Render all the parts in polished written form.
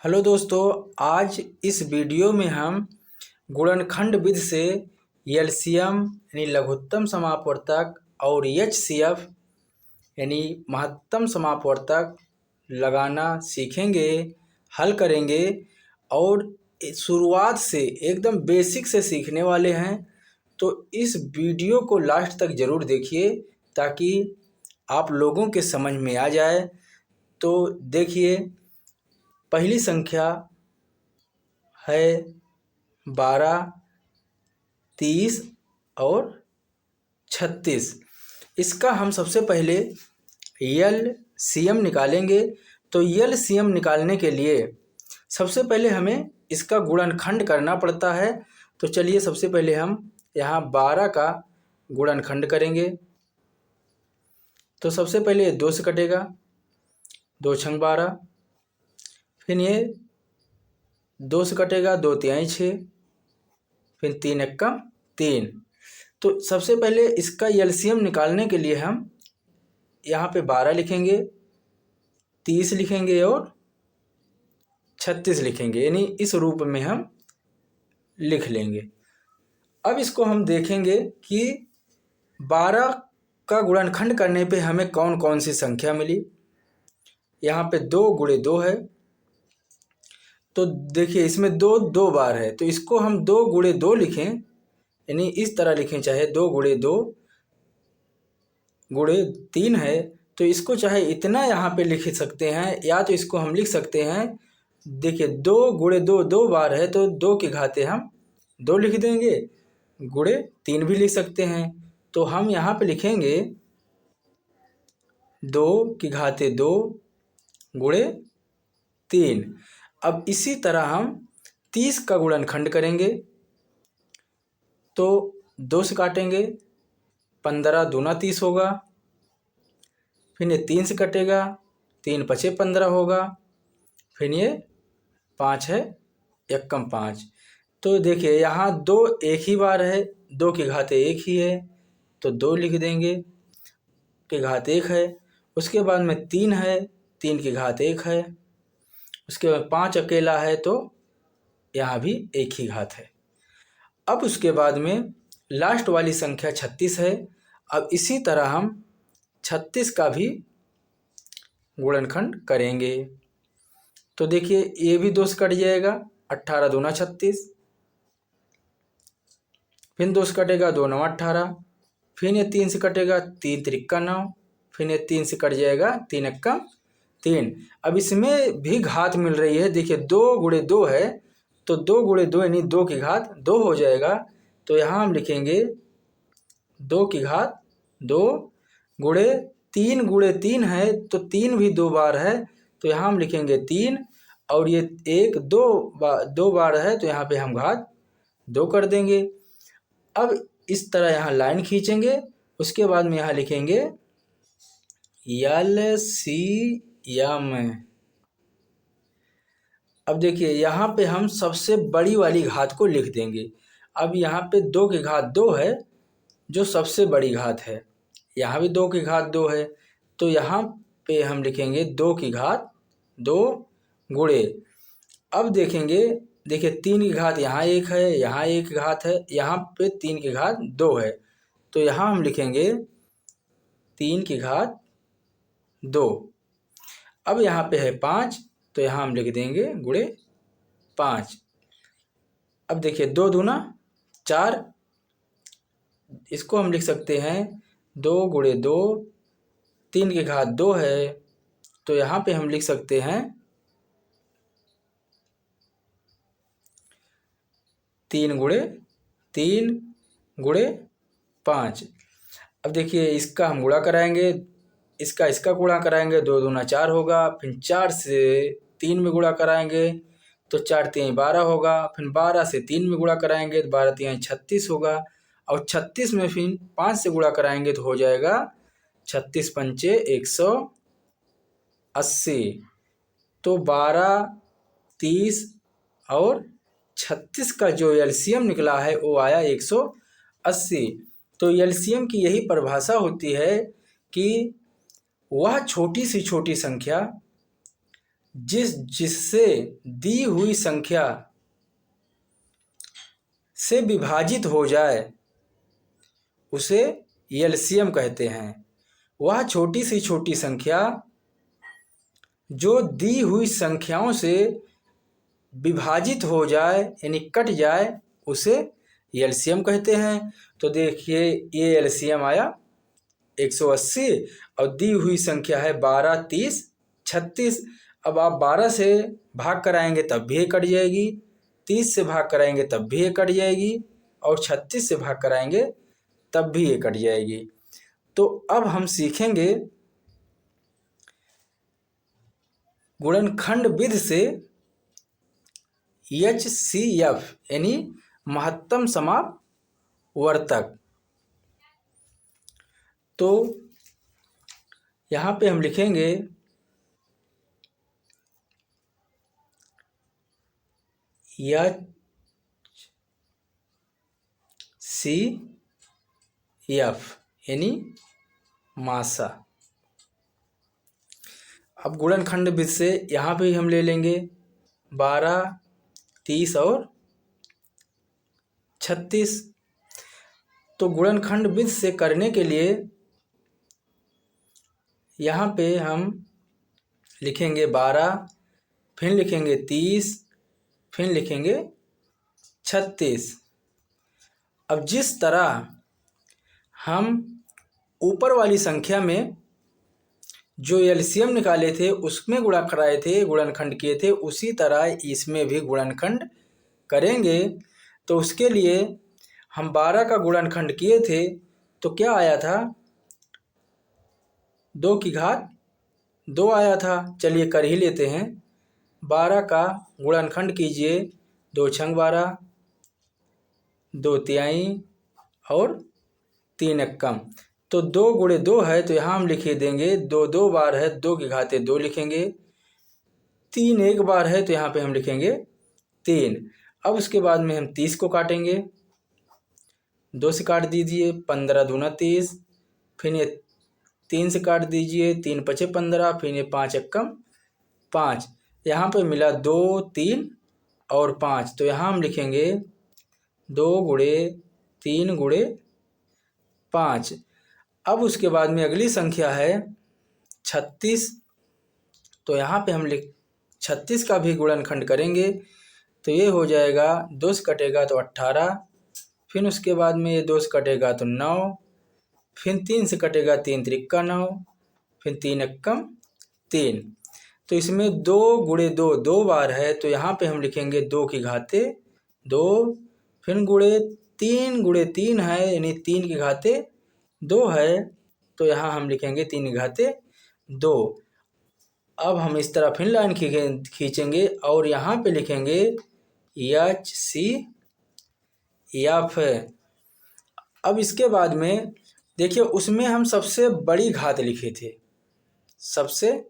Hello दोस्तों, आज इस वीडियो में हम गुणनखंड विधि से एलसीएम यानी लघुत्तम समापवर्तक और एचसीएफ यानी महत्तम समापवर्तक लगाना सीखेंगे, हल करेंगे और शुरुआत से एकदम बेसिक से सीखने वाले हैं। तो इस वीडियो को लास्ट तक ज़रूर देखिए ताकि आप लोगों के समझ में आ जाए। तो देखिए, पहली संख्या है 12, 30 और 36। इसका हम सबसे पहले एलसीएम निकालेंगे। तो एलसीएम निकालने के लिए सबसे पहले हमें इसका गुणनखंड करना पड़ता है। तो चलिए, सबसे पहले हम यहाँ 12 का गुणनखंड करेंगे। तो सबसे पहले 2 से कटेगा, 2 छंग 12। फिर ये 2 से कटेगा, 2 तिहाई 6, फिर 3 एक्का 3। तो सबसे पहले इसका एलसीएम निकालने के लिए हम यहाँ पे 12 लिखेंगे, 30 लिखेंगे और 36 लिखेंगे, यानी इस रूप में हम लिख लेंगे। अब इसको हम देखेंगे कि 12 का गुणनखंड करने पे हमें कौन कौन सी संख्या मिली। यहाँ पे 2 गुणे 2 है। तो देखिए, इसमें 2 2 बार है, तो इसको हम 2 गुणे 2 लिखें, यानी इस तरह लिखें। चाहे 2 गुणे 2 गुणे 3 है, तो इसको चाहे इतना यहाँ पे लिख सकते हैं, या तो इसको हम लिख सकते हैं। देखिए, 2 गुणे 2 2 बार है, तो 2 की घाते हम 2 लिख देंगे, गुणे 3 भी लिख सकते हैं। तो हम यहाँ पे लिखेंगे 2 की घाते 2 गुणे 3। अब इसी तरह हम 30 का गुणनखंड करेंगे। तो 2 से काटेंगे, 15 दूना 30 होगा। फिर ये 3 से कटेगा, 3 पचे 15 होगा। फिर ये 5 है, एकम 5। तो देखिए, यहाँ 2 एक ही बार है, 2 की घाते 1 ही है, तो 2 लिख देंगे, की घात 1 है। उसके बाद में 3 है, 3 की घात 1 है। उसके बाद 5 अकेला है, तो यहाँ भी 1 ही घात है। अब उसके बाद में लास्ट वाली संख्या 36 है। अब इसी तरह हम 36 का भी गुणनखंड करेंगे। तो देखिए, ये भी 2 से कट जाएगा, 18 दूना 36। फिर 2 से कटेगा, 2 9 18। फिर ये 3 से कटेगा, 3 त्रिक्का 9। फिर ये 3 से कट जाएगा, 3 एक्का 3। अब इसमें भी घात मिल रही है। देखिए, 2 गुणे 2 है, तो 2 गुणे 2 यानी 2 की घात 2 हो जाएगा। तो यहाँ हम लिखेंगे 2 की घात 2 गुणे 3 गुणे 3 है, तो 3 भी 2 बार है, तो यहाँ हम लिखेंगे 3। और ये 1 2 बार है, तो यहाँ पे हम घात 2 कर देंगे। अब इस तरह यहाँ लाइन खींचेंगे। उसके बाद में यहाँ लिखेंगे एलसीएम। अब देखिए, यहाँ पे हम सबसे बड़ी वाली घात को लिख देंगे। अब यहाँ पे 2 की घात 2 है, जो सबसे बड़ी घात है। यहाँ भी 2 की घात 2 है, तो यहाँ पे हम लिखेंगे 2 की घात 2 गुणे। अब देखेंगे, देखिए 3 की घात यहाँ 1 है, यहाँ 1 घात है, यहाँ पे 3 की घात 2 है, तो यहाँ हम लिखेंगे 3 की घात 2। अब यहाँ पे है 5, तो यहाँ हम लिख देंगे गुणे 5। अब देखिए, 2 दूना 4, इसको हम लिख सकते हैं 2 गुणे 2, 3 की घात 2 है, तो यहाँ पे हम लिख सकते हैं 3 गुणे 5। अब देखिए, इसका हम गुणा कराएंगे, इसका गुणा कराएंगे, 2 दूना 4 होगा। फिर 4 से 3 में गुणा कराएंगे, तो 4 तिहाई 12 होगा। फिर 12 से 3 में गुणा कराएंगे, तो 12 तिहाई 36 होगा। और 36 में फिर 5 से गुणा कराएंगे, तो हो जाएगा 36 पंचे 180। तो 12, 30 और 36 का जो एलसीएम निकला है वो आया 180। तो एलसीएम की यही परिभाषा होती है कि वह छोटी सी छोटी संख्या जिससे दी हुई संख्या से विभाजित हो जाए उसे एलसीएम कहते हैं। वह छोटी से छोटी संख्या जो दी हुई संख्याओं से विभाजित हो जाए यानी कट जाए उसे एलसीएम कहते हैं। तो देखिए ये एलसीएम आया 180 और दी हुई संख्या है 12, 30, 36। अब आप 12 से भाग कराएंगे तब भी ये कट जाएगी, 30 से भाग कराएंगे तब भी ये कट जाएगी और 36 से भाग कराएंगे तब भी ये कट जाएगी। तो अब हम सीखेंगे गुणनखंड विधि से HCF यानी महत्तम समापवर्तक। तो यहाँ पे हम लिखेंगे HCF यानी मासा। अब गुणनखंड विधि से यहाँ पे हम ले लेंगे 12, 30 और 36। तो गुणनखंड विधि से करने के लिए यहाँ पे हम लिखेंगे 12, फिर लिखेंगे 30, फिर लिखेंगे 36। अब जिस तरह हम ऊपर वाली संख्या में जो एलसीएम निकाले थे उसमें गुणा कराए थे, गुणनखंड किए थे, उसी तरह इसमें भी गुणनखंड करेंगे। तो उसके लिए हम 12 का गुणनखंड किए थे तो क्या आया था, 2 की घात 2 आया था। चलिए कर ही लेते हैं। 12 का गुणनखंड कीजिए, 2 छंग 12, 2 तिहाई और 3 एकम। तो 2 गुणे 2 है तो यहाँ हम लिखे देंगे 2 2 बार है, 2 की घाते 2 लिखेंगे। 3 एक बार है तो यहाँ पे हम लिखेंगे 3। अब उसके बाद में हम 30 को काटेंगे, 2 से काट दीजिए, 15 दूना 30, फिर ये 3 से काट दीजिए, 3 पचे 15, फिर ये 5 एकम 5। यहाँ पे मिला 2, 3 और 5। तो यहाँ हम लिखेंगे 2 गुणे 3 गुणे 5। अब उसके बाद में अगली संख्या है 36। तो यहाँ पे हम 36 का भी गुणनखंड करेंगे तो ये हो जाएगा, 2 से कटेगा तो 18, फिर उसके बाद में ये 2 से कटेगा तो 9, फिर 3 से कटेगा 3 त्रिक्का 9, फिर 3 एकम 3। तो इसमें 2 गुणे 2 2 बार है तो यहाँ पे हम लिखेंगे 2 की घाते 2, फिर गुणे 3 है यानी 3 की घाते 2 है तो यहाँ हम लिखेंगे 3 की घाते 2। अब हम इस तरह फिर लाइन खींचेंगे और यहाँ पे लिखेंगे HCF। अब इसके बाद में देखिए उसमें हम सबसे बड़ी घात लिखे थे, सबसे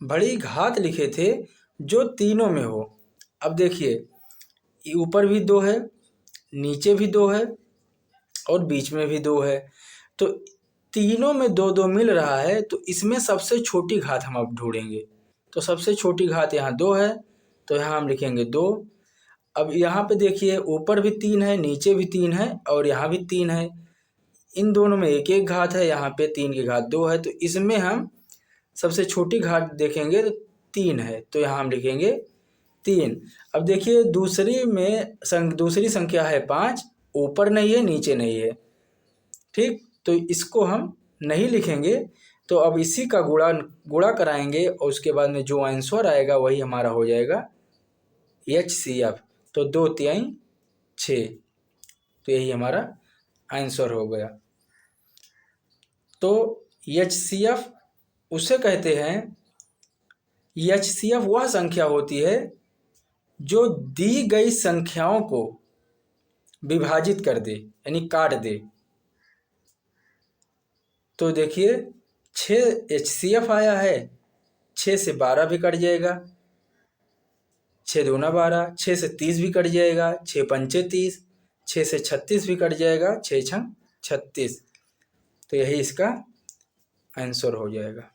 बड़ी घात लिखे थे जो तीनों में हो। अब देखिए ऊपर भी 2 है, नीचे भी 2 है और बीच में भी 2 है। तो तीनों में 2 2 मिल रहा है तो इसमें सबसे छोटी घात हम अब ढूंढेंगे। तो सबसे छोटी घात यहाँ 2 है तो यहाँ हम लिखेंगे 2। अब यहाँ पे देखिए ऊपर भी 3 है, नीचे भी 3 है और यहाँ भी 3 है। इन दोनों में एक एक घात है, यहाँ पे 3 की घात 2 है तो इसमें हम सबसे छोटी घात देखेंगे तो 3 है तो यहाँ हम लिखेंगे 3। अब देखिए दूसरी संख्या है 5, ऊपर नहीं है नीचे नहीं है, ठीक। तो इसको हम नहीं लिखेंगे। तो अब इसी का गुणा कराएंगे और उसके बाद में जो आंसर आएगा वही हमारा हो जाएगा HCF। तो 2 तिहाई 6, तो यही हमारा आंसर हो गया। तो HCF उसे कहते हैं, HCF वह संख्या होती है जो दी गई संख्याओं को विभाजित कर दे यानी काट दे। तो देखिए 6 HCF आया है, 6 से 12 भी कट जाएगा, 6 दूना 12, 6 से 30 भी कट जाएगा, 6 पंचे 30, 6 से 36 भी कट जाएगा, 6 छंग 36। तो यही इसका आंसर हो जाएगा।